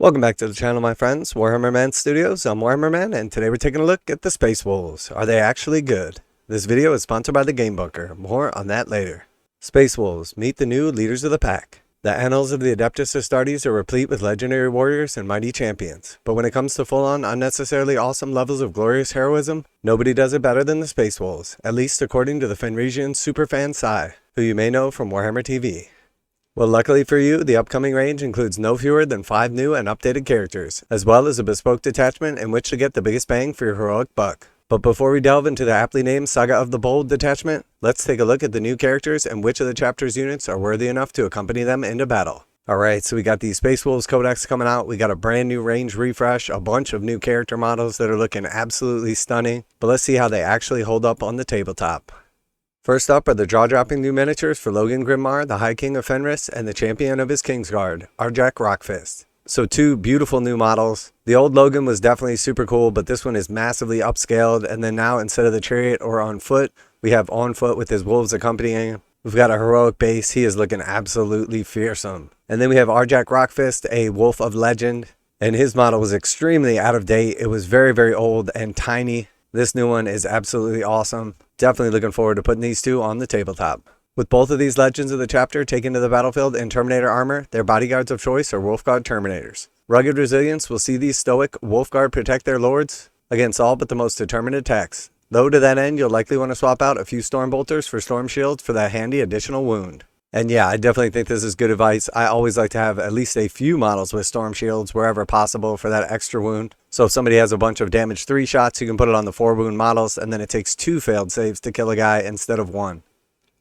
Welcome back to the channel, my friends. Warhammer Man Studios. I'm Warhammer Man, and today we're taking a look at the Space Wolves. Are they actually good? This video is sponsored by the Game Bunker. More on that later. Space Wolves. Meet the new leaders of the pack. The annals of the Adeptus Astartes are replete with legendary warriors and mighty champions. But when it comes to full-on, unnecessarily awesome levels of glorious heroism, nobody does it better than the Space Wolves, at least according to the Fenrisian superfan Sai, who you may know from Warhammer TV. Well, luckily for you, the upcoming range includes no fewer than 5 new and updated characters, as well as a bespoke detachment in which to get the biggest bang for your heroic buck. But before we delve into the aptly named Saga of the Bold detachment, let's take a look at the new characters and which of the chapter's units are worthy enough to accompany them into battle. Alright, so we got the Space Wolves Codex coming out, we got a brand new range refresh, a bunch of new character models that are looking absolutely stunning, but let's see how they actually hold up on the tabletop. First up are the jaw-dropping new miniatures for Logan Grimnar, the High King of Fenris, and the champion of his Kingsguard, Arjak Rockfist. So 2 beautiful new models. The old Logan was definitely super cool, but this one is massively upscaled, and then now instead of the chariot or on foot, we have on foot with his wolves accompanying him. We've got a heroic base. He is looking absolutely fearsome. And then we have Arjak Rockfist, a wolf of legend, and his model was extremely out of date. It was very, very old and tiny. This new one is absolutely awesome. Definitely looking forward to putting these 2 on the tabletop. With both of these legends of the chapter taken to the battlefield in Terminator armor, their bodyguards of choice are Wolfguard Terminators. Rugged resilience will see these stoic Wolfguard protect their lords against all but the most determined attacks. Though to that end, you'll likely want to swap out a few Stormbolters for Storm Shields for that handy additional wound. And yeah, I definitely think this is good advice. I always like to have at least a few models with Storm Shields wherever possible for that extra wound. So if somebody has a bunch of damage 3 shots, you can put it on the 4 wound models, and then it takes 2 failed saves to kill a guy instead of 1.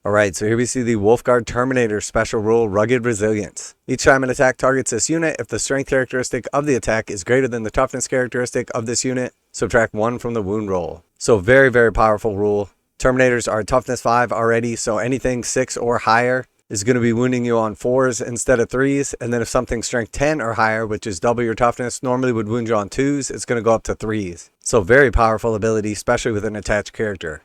Alright, so here we see the Wolfguard Terminator special rule, Rugged Resilience. Each time an attack targets this unit, if the strength characteristic of the attack is greater than the toughness characteristic of this unit, subtract 1 from the wound roll. So very, very powerful rule. Terminators are toughness 5 already, so anything 6 or higher is going to be wounding you on 4s instead of 3s, and then if something strength 10 or higher, which is double your toughness, normally would wound you on 2s, it's going to go up to 3s. So very powerful ability, especially with an attached character.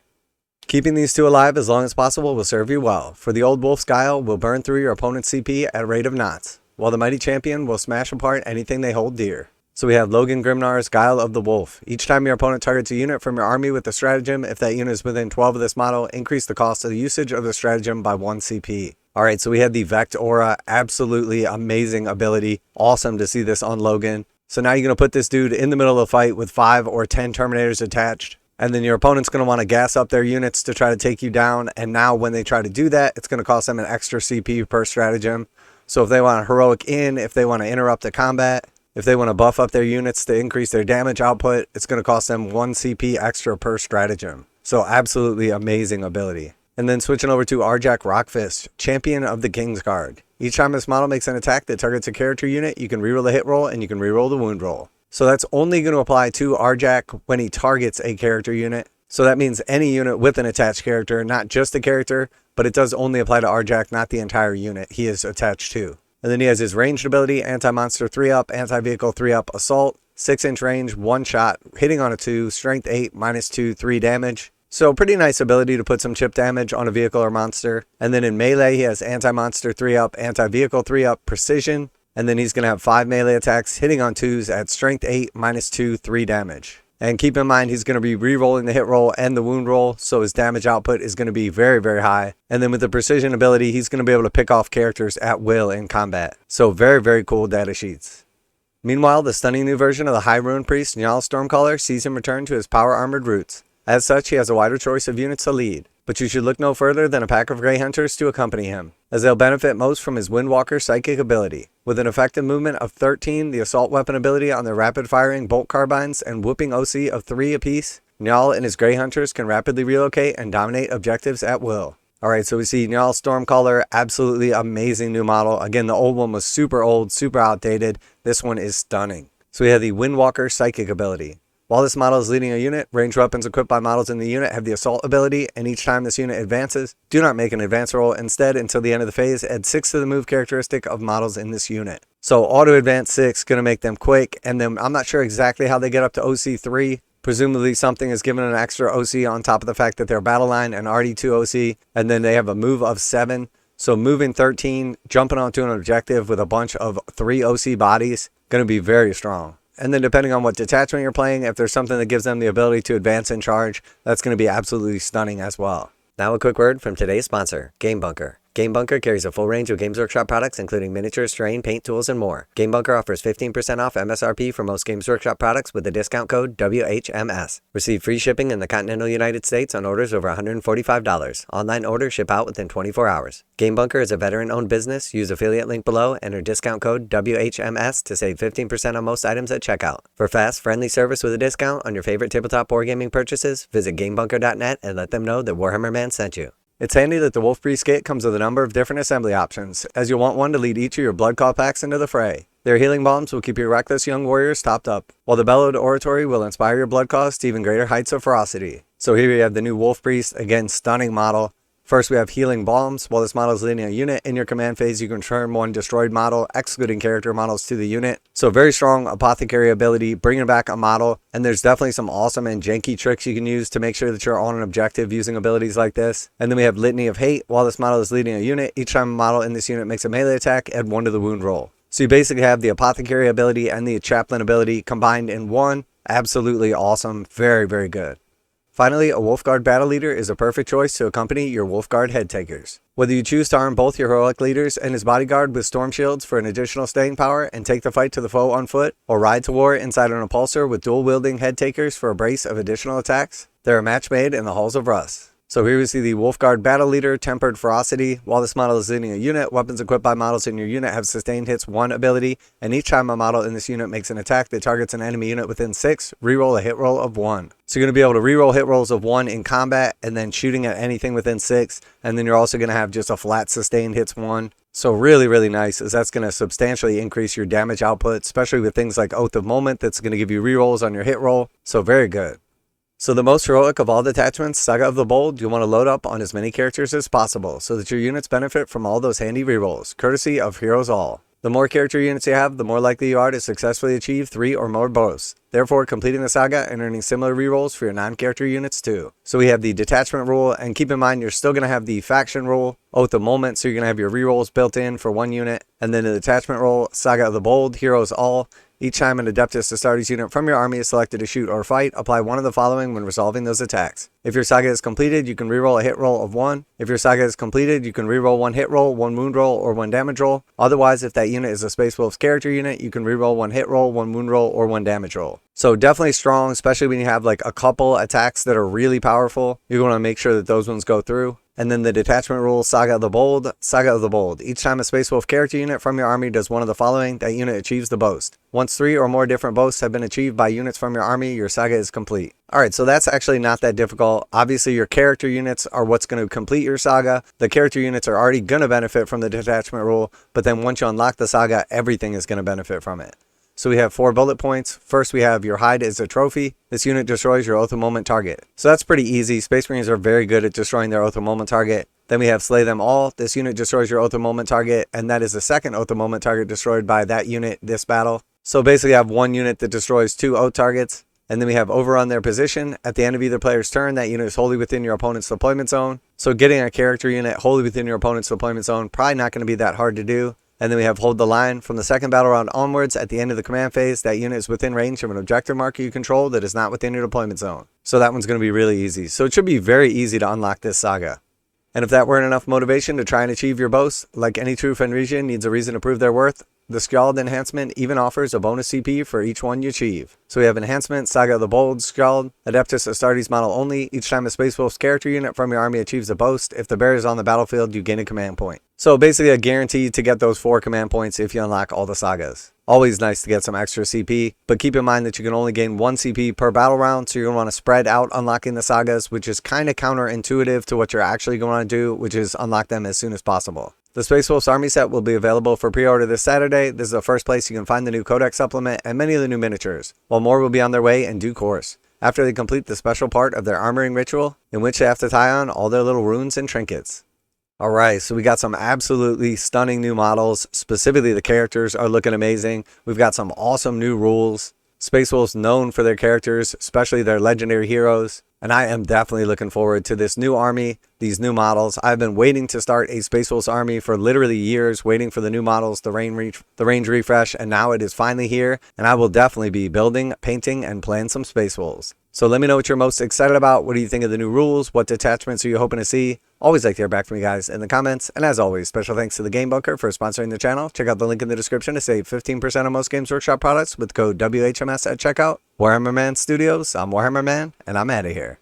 Keeping these 2 alive as long as possible will serve you well, for the old Wolf's Guile will burn through your opponent's CP at a rate of knots, while the Mighty Champion will smash apart anything they hold dear. So we have Logan Grimnar's Guile of the Wolf. Each time your opponent targets a unit from your army with the stratagem, if that unit is within 12 of this model, increase the cost of the usage of the stratagem by 1 CP. Alright, so we had the Vect Aura, absolutely amazing ability. Awesome to see this on Logan. So now you're going to put this dude in the middle of the fight with 5 or 10 Terminators attached. And then your opponent's going to want to gas up their units to try to take you down. And now when they try to do that, it's going to cost them an extra CP per stratagem. So if they want a heroic in, if they want to interrupt the combat, if they want to buff up their units to increase their damage output, it's going to cost them 1 CP extra per stratagem. So absolutely amazing ability. And then switching over to Arjak Rockfist, champion of the Kingsguard. Each time this model makes an attack that targets a character unit, you can reroll the hit roll and you can reroll the wound roll. So that's only going to apply to Arjak when he targets a character unit. So that means any unit with an attached character, not just a character, but it does only apply to Arjak, not the entire unit he is attached to. And then he has his ranged ability, anti-monster 3-up, anti-vehicle 3-up, assault, 6-inch range, 1 shot, hitting on a 2, strength 8, -2, 3 damage. So pretty nice ability to put some chip damage on a vehicle or monster. And then in melee, he has anti-monster 3-up, anti-vehicle 3-up, precision. And then he's going to have 5 melee attacks, hitting on 2s at strength 8, -2, 3 damage. And keep in mind, he's going to be re-rolling the hit roll and the wound roll, so his damage output is going to be very, very high. And then with the precision ability, he's going to be able to pick off characters at will in combat. So very, very cool data sheets. Meanwhile, the stunning new version of the High Ruin Priest, Stormcller, sees him return to his power-armored roots. As such, he has a wider choice of units to lead, but you should look no further than a pack of Grey Hunters to accompany him, as they'll benefit most from his Windwalker psychic ability. With an effective movement of 13, the assault weapon ability on their rapid-firing bolt carbines, and whooping OC of 3 apiece, Njal and his Grey Hunters can rapidly relocate and dominate objectives at will. Alright, so we see Njal Stormcller, absolutely amazing new model. Again, the old one was super old, super outdated. This one is stunning. So we have the Windwalker psychic ability. While this model is leading a unit, ranged weapons equipped by models in the unit have the assault ability, and each time this unit advances, do not make an advance roll. Instead, until the end of the phase, add 6 to the move characteristic of models in this unit. So auto advance 6, going to make them quick, and then I'm not sure exactly how they get up to OC 3. Presumably something is given an extra OC on top of the fact that they're battle line and RD2 OC, and then they have a move of 7. So moving 13, jumping onto an objective with a bunch of 3 OC bodies, going to be very strong. And then depending on what detachment you're playing, if there's something that gives them the ability to advance and charge, that's going to be absolutely stunning as well. Now a quick word from today's sponsor, Game Bunker. Game Bunker carries a full range of Games Workshop products, including miniatures, terrain, paint, tools, and more. Game Bunker offers 15% off MSRP for most Games Workshop products with the discount code WHMS. Receive free shipping in the continental United States on orders over $145. Online orders ship out within 24 hours. Game Bunker is a veteran-owned business. Use affiliate link below, enter discount code WHMS to save 15% on most items at checkout. For fast, friendly service with a discount on your favorite tabletop wargaming purchases, visit GameBunker.net and let them know that Warhammer Man sent you. It's handy that the Wolf Priest kit comes with a number of different assembly options, as you'll want one to lead each of your blood call packs into the fray. Their healing bombs will keep your reckless young warriors topped up, while the bellowed oratory will inspire your blood calls to even greater heights of ferocity. So here we have the new Wolf Priest, again stunning model. First, we have healing bombs. While this model is leading a unit in your command phase, you can turn one destroyed model, excluding character models, to the unit. So very strong apothecary ability, bringing back a model. And there's definitely some awesome and janky tricks you can use to make sure that you're on an objective using abilities like this. And then we have Litany of Hate. While this model is leading a unit, each time a model in this unit makes a melee attack, add 1 to the wound roll. So you basically have the apothecary ability and the chaplain ability combined in one. Absolutely awesome. Very, very good. Finally, a Wolfguard battle leader is a perfect choice to accompany your Wolfguard head takers. Whether you choose to arm both your heroic leaders and his bodyguard with storm shields for an additional staying power and take the fight to the foe on foot, or ride to war inside an Impulsor with dual-wielding head takers for a brace of additional attacks, they're a match made in the halls of Rust. So here we see the Wolfguard battle leader, Tempered Ferocity. While this model is leading a unit, weapons equipped by models in your unit have sustained hits 1 ability, and each time a model in this unit makes an attack that targets an enemy unit within 6, reroll a hit roll of 1. So you're going to be able to reroll hit rolls of 1 in combat, and then shooting at anything within 6, and then you're also going to have just a flat sustained hits 1. So really, really nice, as that's going to substantially increase your damage output, especially with things like Oath of Moment that's going to give you rerolls on your hit roll. So very good. So the most heroic of all detachments, Saga of the Bold, you want to load up on as many characters as possible so that your units benefit from all those handy rerolls, courtesy of Heroes All. The more character units you have, the more likely you are to successfully achieve 3 or more boasts, therefore completing the saga and earning similar rerolls for your non-character units too. So we have the detachment rule, and keep in mind you're still going to have the faction rule, Oath of Moment, so you're going to have your rerolls built in for 1 unit, and then the detachment rule, Saga of the Bold, Heroes All. Each time an Adeptus Astartes unit from your army is selected to shoot or fight, apply one of the following when resolving those attacks. If your saga is completed, you can reroll a hit roll of 1. If your saga is completed, you can reroll 1 hit roll, 1 wound roll, or 1 damage roll. Otherwise, if that unit is a Space Wolves character unit, you can reroll 1 hit roll, 1 wound roll, or 1 damage roll. So definitely strong, especially when you have like a couple attacks that are really powerful. You're going to make sure that those ones go through. And then the detachment rule, Saga of the Bold, Saga of the Bold. Each time a Space Wolf character unit from your army does one of the following, that unit achieves the boast. Once 3 or more different boasts have been achieved by units from your army, your saga is complete. Alright, so that's actually not that difficult. Obviously, your character units are what's going to complete your saga. The character units are already going to benefit from the detachment rule, but then once you unlock the saga, everything is going to benefit from it. So we have 4 bullet points. First, we have your hide is a trophy. This unit destroys your Oath of Moment target. So that's pretty easy. Space Marines are very good at destroying their Oath of Moment target. Then we have Slay Them All. This unit destroys your Oath of Moment target, and that is the second Oath of Moment target destroyed by that unit this battle. So basically I have 1 unit that destroys 2 Oath targets. And then we have Overrun their position. At the end of either player's turn, that unit is wholly within your opponent's deployment zone. So getting a character unit wholly within your opponent's deployment zone, probably not going to be that hard to do. And then we have Hold the Line. From the second battle round onwards, at the end of the command phase, that unit is within range of an objective marker you control that is not within your deployment zone. So that one's going to be really easy. So it should be very easy to unlock this saga. And if that weren't enough motivation to try and achieve your boast, like any true Fenrisian needs a reason to prove their worth, the Skjald enhancement even offers a bonus CP for each one you achieve. So we have Enhancement Saga of the Bold, Skjald, Adeptus Astartes model only. Each time a Space Wolves character unit from your army achieves a boast, if the bearer is on the battlefield, you gain a command point. So basically a guarantee to get those 4 command points if you unlock all the sagas. Always nice to get some extra CP, but keep in mind that you can only gain 1 CP per battle round, so you're going to want to spread out unlocking the sagas, which is kind of counterintuitive to what you're actually going to do, which is unlock them as soon as possible. The Space Wolves Army set will be available for pre-order this Saturday. This is the first place you can find the new Codex Supplement and many of the new miniatures, while more will be on their way in due course, after they complete the special part of their armoring ritual, in which they have to tie on all their little runes and trinkets. Alright, so we got some absolutely stunning new models. Specifically, the characters are looking amazing. We've got some awesome new rules. Space Wolves known for their characters, especially their legendary heroes. And I am definitely looking forward to this new army, these new models. I've been waiting to start a Space Wolves army for literally years, waiting for the new models, the range refresh, and now it is finally here. And I will definitely be building, painting, and playing some Space Wolves. So let me know what you're most excited about. What do you think of the new rules? What detachments are you hoping to see? Always like to hear back from you guys in the comments. And as always, special thanks to the Game Bunker for sponsoring the channel. Check out the link in the description to save 15% on most Games Workshop products with code WHMS at checkout. Warhammer Man Studios, I'm Warhammer Man, and I'm out of here.